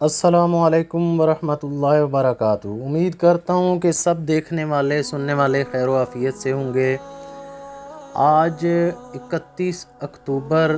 السلام علیکم ورحمۃ اللہ وبرکاتہ۔ امید کرتا ہوں کہ سب دیکھنے والے سننے والے خیر و عافیت سے ہوں گے۔ آج 31 اکتوبر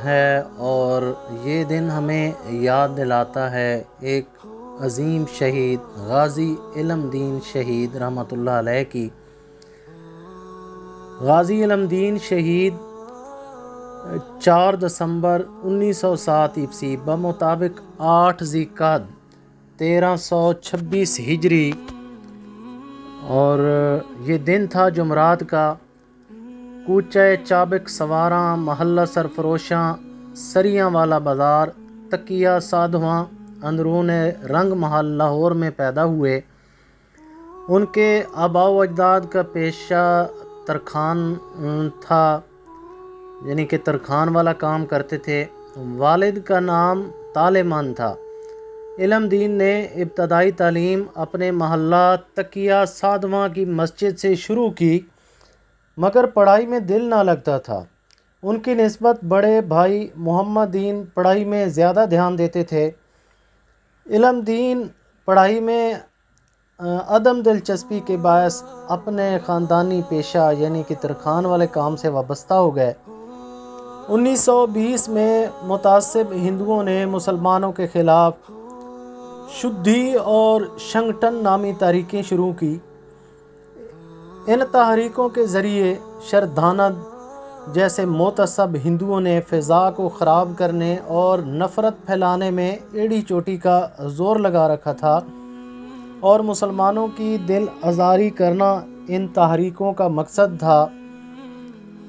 ہے اور یہ دن ہمیں یاد دلاتا ہے ایک عظیم شہید غازی علم دین شہید رحمۃ اللہ علیہ کی۔ غازی علم دین شہید 4 دسمبر 1907 عیسوی بمطابق 8 ذی-القعدہ 1326 ہجری، اور یہ دن تھا جمعرات کا۔ کوچہ چابک سواراں محلہ سرفروشاں سریاں والا بازار تکیہ سادھواں اندرون رنگ محل لاہور میں پیدا ہوئے۔ ان کے آباء و اجداد کا پیشہ ترخان تھا، یعنی کہ ترخان والا کام کرتے تھے۔ والد کا نام طالمان تھا۔ علم دین نے ابتدائی تعلیم اپنے محلہ تکیہ سادھواں کی مسجد سے شروع کی، مگر پڑھائی میں دل نہ لگتا تھا۔ ان کی نسبت بڑے بھائی محمد دین پڑھائی میں زیادہ دھیان دیتے تھے۔ علم دین پڑھائی میں عدم دلچسپی کے باعث اپنے خاندانی پیشہ یعنی کہ ترخان والے کام سے وابستہ ہو گئے۔ 1920 میں متعصب ہندوؤں نے مسلمانوں کے خلاف شدھی اور شنگٹن نامی تحریکیں شروع کی۔ ان تحریکوں کے ذریعے شردھانند جیسے معتصب ہندوؤں نے فضا کو خراب کرنے اور نفرت پھیلانے میں ایڑی چوٹی کا زور لگا رکھا تھا، اور مسلمانوں کی دل آزاری کرنا ان تحریکوں کا مقصد تھا۔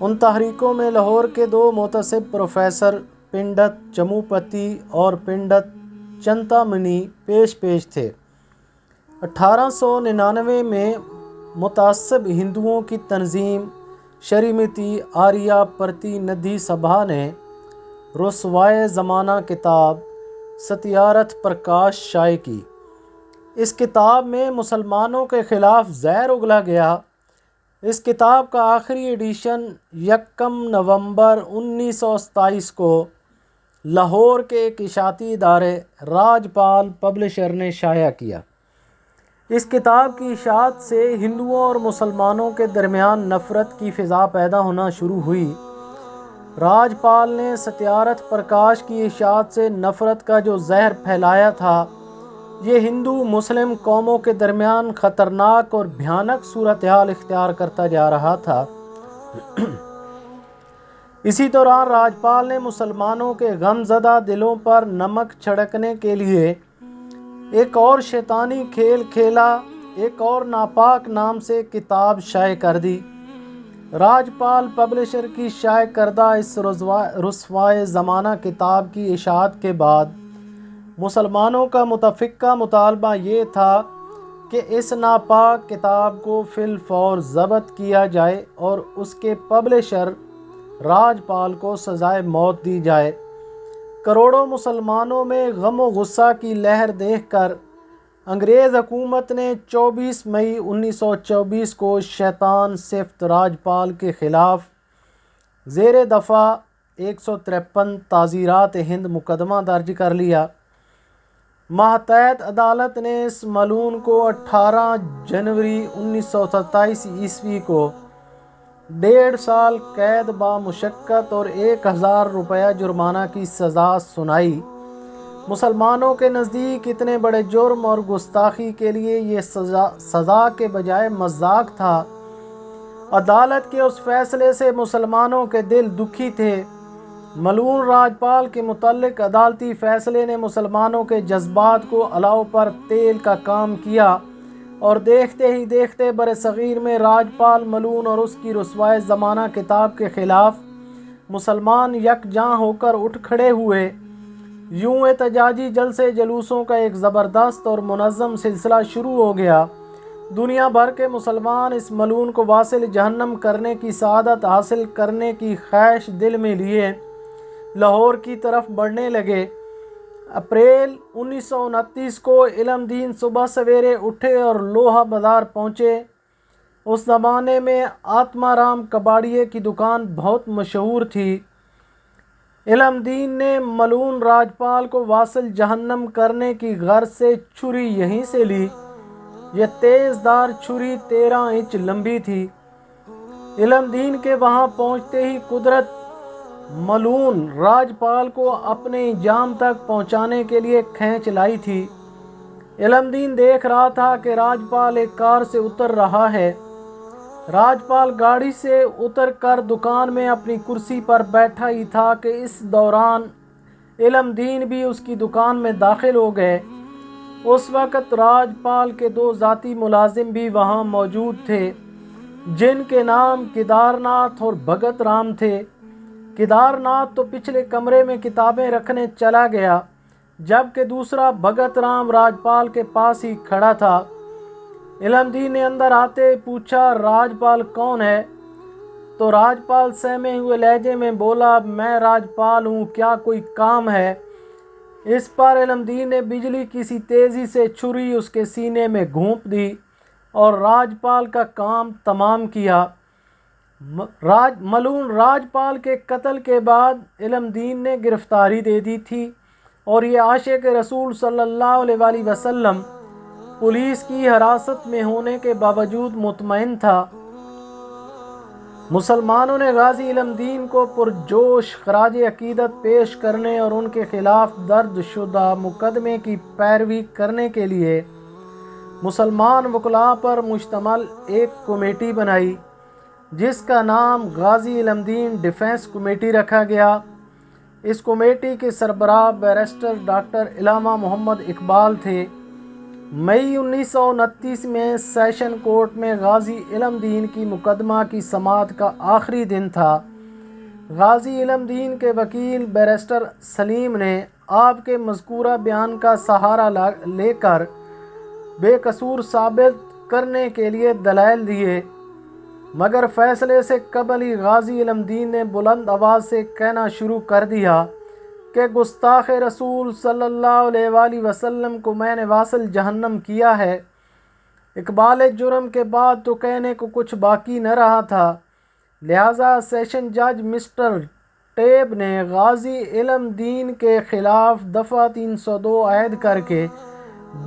ان تحریکوں میں لاہور کے 2 معتصب پروفیسر پنڈت چموپتی اور پنڈت چنتامنی پیش تھے۔ 1899 میں متعصب ہندوؤں کی تنظیم شریمتی آریہ پرتی ندھی سبھا نے رسوائے زمانہ کتاب ستیارتھ پرکاش شائع کی۔ اس کتاب میں مسلمانوں کے خلاف زہر اگلا گیا۔ اس کتاب کا آخری ایڈیشن 1 نومبر 1927 کو لاہور کے ایک اشاعتی ادارے راج پال پبلشر نے شائع کیا۔ اس کتاب کی اشاعت سے ہندوؤں اور مسلمانوں کے درمیان نفرت کی فضا پیدا ہونا شروع ہوئی۔ راج پال نے ستیارتھ پرکاش کی اشاعت سے نفرت کا جو زہر پھیلایا تھا، یہ ہندو مسلم قوموں کے درمیان خطرناک اور بھیانک صورتحال اختیار کرتا جا رہا تھا۔ اسی دوران راجپال نے مسلمانوں کے غم زدہ دلوں پر نمک چھڑکنے کے لیے ایک اور شیطانی کھیل کھیلا، ایک اور ناپاک نام سے کتاب شائع کر دی۔ راجپال پبلشر کی شائع کردہ اس رسوائے زمانہ کتاب کی اشاعت کے بعد مسلمانوں کا متفقہ مطالبہ یہ تھا کہ اس ناپاک کتاب کو فی الفور ضبط کیا جائے اور اس کے پبلشر راجپال کو سزائے موت دی جائے۔ کروڑوں مسلمانوں میں غم و غصہ کی لہر دیکھ کر انگریز حکومت نے 24 مئی 1924 کو شیطان صفت راجپال کے خلاف زیر دفعہ 153 تعزیرات ہند مقدمہ درج کر لیا۔ ماتحت عدالت نے اس ملعون کو 18 جنوری 1927 عیسوی کو 1.5 سال قید با مشقت اور 1000 روپیہ جرمانہ کی سزا سنائی۔ مسلمانوں کے نزدیک اتنے بڑے جرم اور گستاخی کے لیے یہ سزا کے بجائے مذاق تھا۔ عدالت کے اس فیصلے سے مسلمانوں کے دل دکھی تھے۔ ملعون راجپال کے متعلق عدالتی فیصلے نے مسلمانوں کے جذبات کو الاؤ پر تیل کا کام کیا، اور دیکھتے ہی دیکھتے برصغیر میں راجپال ملعون اور اس کی رسوائے زمانہ کتاب کے خلاف مسلمان یکجاں ہو کر اٹھ کھڑے ہوئے۔ یوں احتجاجی جلسے جلوسوں کا ایک زبردست اور منظم سلسلہ شروع ہو گیا۔ دنیا بھر کے مسلمان اس ملعون کو واصل جہنم کرنے کی سعادت حاصل کرنے کی خواہش دل میں لیے لاہور کی طرف بڑھنے لگے۔ اپریل 1929 کو علم دین صبح سویرے اٹھے اور لوہا بازار پہنچے۔ اس زمانے میں آتما رام کباڑیے کی دکان بہت مشہور تھی۔ علم دین نے ملعون راجپال کو واصل جہنم کرنے کی غرض سے چھری یہیں سے لی۔ یہ تیز دار چھری 13 انچ لمبی تھی۔ علم دین کے وہاں پہنچتے ہی قدرت ملعون راجپال کو اپنے انجام تک پہنچانے کے لیے کھینچ لائی تھی۔ علم دین دیکھ رہا تھا کہ راجپال ایک کار سے اتر رہا ہے۔ راجپال گاڑی سے اتر کر دکان میں اپنی کرسی پر بیٹھا ہی تھا کہ اس دوران علم دین بھی اس کی دکان میں داخل ہو گئے۔ اس وقت راجپال کے 2 ذاتی ملازم بھی وہاں موجود تھے، جن کے نام کیدار ناتھ اور بھگت رام تھے۔ کیدار ناتھ تو پچھلے کمرے میں کتابیں رکھنے چلا گیا، جبکہ دوسرا بھگت رام راجپال کے پاس ہی کھڑا تھا۔ علم دین نے اندر آتے پوچھا، راجپال کون ہے؟ تو راجپال سہمے ہوئے لہجے میں بولا، میں راجپال ہوں، کیا کوئی کام ہے؟ اس پر علم دین نے بجلی کی سی تیزی سے چھری اس کے سینے میں گھونپ دی اور راجپال کا کام تمام کیا۔ ملعون راجپال کے قتل کے بعد علم دین نے گرفتاری دے دی تھی اور یہ عاشق رسول صلی اللہ علیہ وآلہ وسلم پولیس کی حراست میں ہونے کے باوجود مطمئن تھا۔ مسلمانوں نے غازی علم دین کو پرجوش خراج عقیدت پیش کرنے اور ان کے خلاف درج شدہ مقدمے کی پیروی کرنے کے لیے مسلمان وکلاء پر مشتمل ایک کمیٹی بنائی، جس کا نام غازی علم دین ڈیفنس کمیٹی رکھا گیا۔ اس کمیٹی کے سربراہ بیرسٹر ڈاکٹر علامہ محمد اقبال تھے۔ مئی 1929 میں سیشن کورٹ میں غازی علم دین کی مقدمہ کی سماعت کا آخری دن تھا۔ غازی علم دین کے وکیل بیرسٹر سلیم نے آپ کے مذکورہ بیان کا سہارا لے کر بے قصور ثابت کرنے کے لیے دلائل دیے، مگر فیصلے سے قبل ہی غازی علم دین نے بلند آواز سے کہنا شروع کر دیا کہ گستاخ رسول صلی اللہ علیہ وآلہ وسلم کو میں نے واصل جہنم کیا ہے۔ اقبال جرم کے بعد تو کہنے کو کچھ باقی نہ رہا تھا، لہٰذا سیشن جج مسٹر ٹیب نے غازی علم دین کے خلاف دفعہ 302 عائد کر کے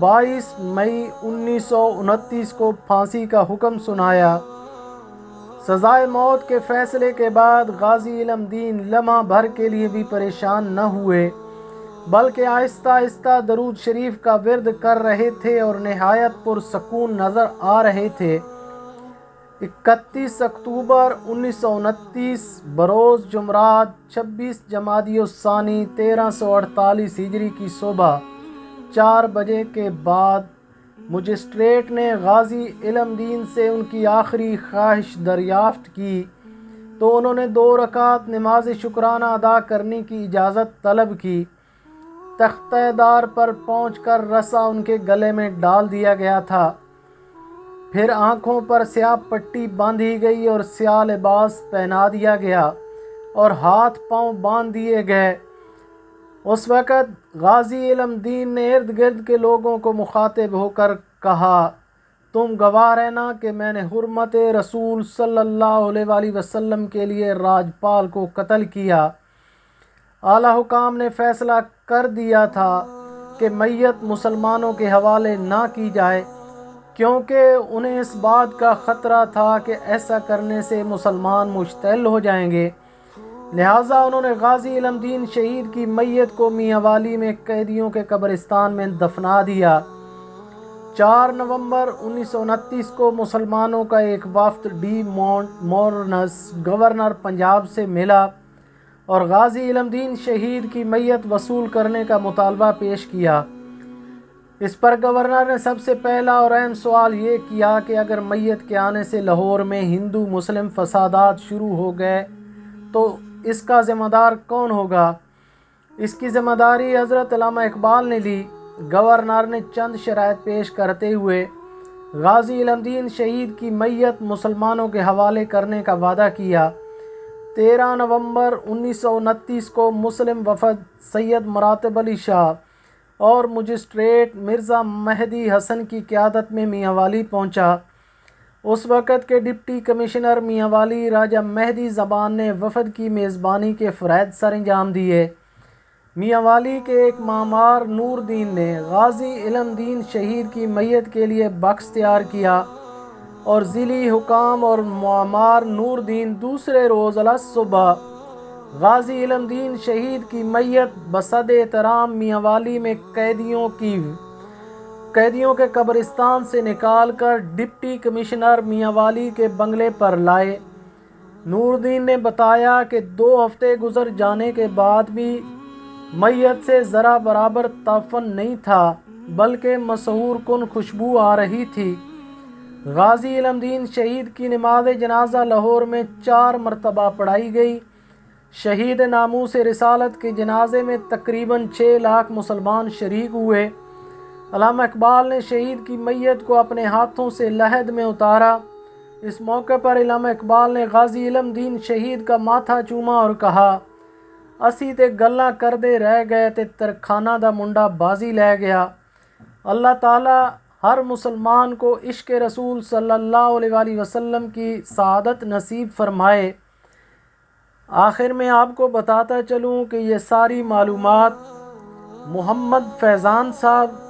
22 مئی 1929 کو پھانسی کا حکم سنایا۔ سزائے موت کے فیصلے کے بعد غازی علم دین لمحہ بھر کے لیے بھی پریشان نہ ہوئے، بلکہ آہستہ آہستہ درود شریف کا ورد کر رہے تھے اور نہایت پرسکون نظر آ رہے تھے۔ 31 اکتوبر 1929 بروز جمعرات 26 جمادی الثانی 1348 ہجری کی صبح 4 بجے کے بعد مجسٹریٹ نے غازی علم دین سے ان کی آخری خواہش دریافت کی تو انہوں نے 2 رکعت نماز شکرانہ ادا کرنے کی اجازت طلب کی۔ تختہ دار پر پہنچ کر رسا ان کے گلے میں ڈال دیا گیا تھا، پھر آنکھوں پر سیاہ پٹی باندھی گئی اور سیاہ لباس پہنا دیا گیا اور ہاتھ پاؤں باندھ دیے گئے۔ اس وقت غازی علم دین نے ارد گرد کے لوگوں کو مخاطب ہو کر کہا، تم گواہ رہنا کہ میں نے حرمت رسول صلی اللہ علیہ وآلہ وسلم کے لیے راجپال کو قتل کیا۔ اعلیٰ حکام نے فیصلہ کر دیا تھا کہ میت مسلمانوں کے حوالے نہ کی جائے، کیونکہ انہیں اس بات کا خطرہ تھا کہ ایسا کرنے سے مسلمان مشتعل ہو جائیں گے، لہٰذا انہوں نے غازی علم دین شہید کی میت کو میاں والی میں قیدیوں کے قبرستان میں دفنا دیا۔ 4 نومبر 1929 کو مسلمانوں کا ایک وفد ڈی مورنس گورنر پنجاب سے ملا اور غازی علم دین شہید کی میت وصول کرنے کا مطالبہ پیش کیا۔ اس پر گورنر نے سب سے پہلا اور اہم سوال یہ کیا کہ اگر میت کے آنے سے لاہور میں ہندو مسلم فسادات شروع ہو گئے تو اس کا ذمہ دار کون ہوگا؟ اس کی ذمہ داری حضرت علامہ اقبال نے لی۔ گورنر نے چند شرائط پیش کرتے ہوئے غازی علم دین شہید کی میت مسلمانوں کے حوالے کرنے کا وعدہ کیا۔ 13 نومبر 1929 کو مسلم وفد سید مراتب علی شاہ اور مجسٹریٹ مرزا مہدی حسن کی قیادت میں میاں والی پہنچا۔ اس وقت کے ڈپٹی کمشنر میاں والی راجہ مہدی زبان نے وفد کی میزبانی کے فرائض سر انجام دیے۔ میاں والی کے ایک معمار نور دین نے غازی علم دین شہید کی میت کے لیے بکس تیار کیا اور ضلعی حکام اور معمار نور دین دوسرے روز صبح غازی علم دین شہید کی میت بصد احترام میاں والی میں قیدیوں کے قبرستان سے نکال کر ڈپٹی کمشنر میاں والی کے بنگلے پر لائے۔ نور دین نے بتایا کہ 2 ہفتے گزر جانے کے بعد بھی میت سے ذرا برابر تعفن نہیں تھا، بلکہ مسحور کن خوشبو آ رہی تھی۔ غازی علم دین شہید کی نماز جنازہ لاہور میں 4 مرتبہ پڑھائی گئی۔ شہید ناموس رسالت کے جنازے میں تقریباً 6 لاکھ مسلمان شریک ہوئے۔ علامہ اقبال نے شہید کی میت کو اپنے ہاتھوں سے لحد میں اتارا۔ اس موقع پر علامہ اقبال نے غازی علم دین شہید کا ماتھا چوما اور کہا، اسی تے گلاں کردے رہ گئے تے ترکھانہ دا منڈا بازی لے گیا۔ اللہ تعالی ہر مسلمان کو عشق رسول صلی اللہ علیہ وآلہ وسلم کی سعادت نصیب فرمائے۔ آخر میں آپ کو بتاتا چلوں کہ یہ ساری معلومات محمد فیضان صاحب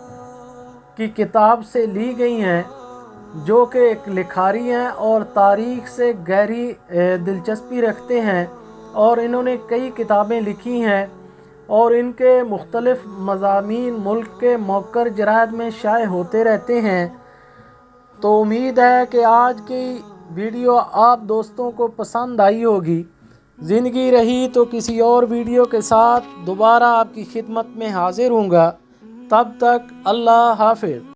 کی کتاب سے لی گئی ہیں، جو کہ ایک لکھاری ہیں اور تاریخ سے گہری دلچسپی رکھتے ہیں، اور انہوں نے کئی کتابیں لکھی ہیں اور ان کے مختلف مضامین ملک کے موقر جرائد میں شائع ہوتے رہتے ہیں۔ تو امید ہے کہ آج کی ویڈیو آپ دوستوں کو پسند آئی ہوگی۔ زندگی رہی تو کسی اور ویڈیو کے ساتھ دوبارہ آپ کی خدمت میں حاضر ہوں گا۔ تب تک اللہ حافظ۔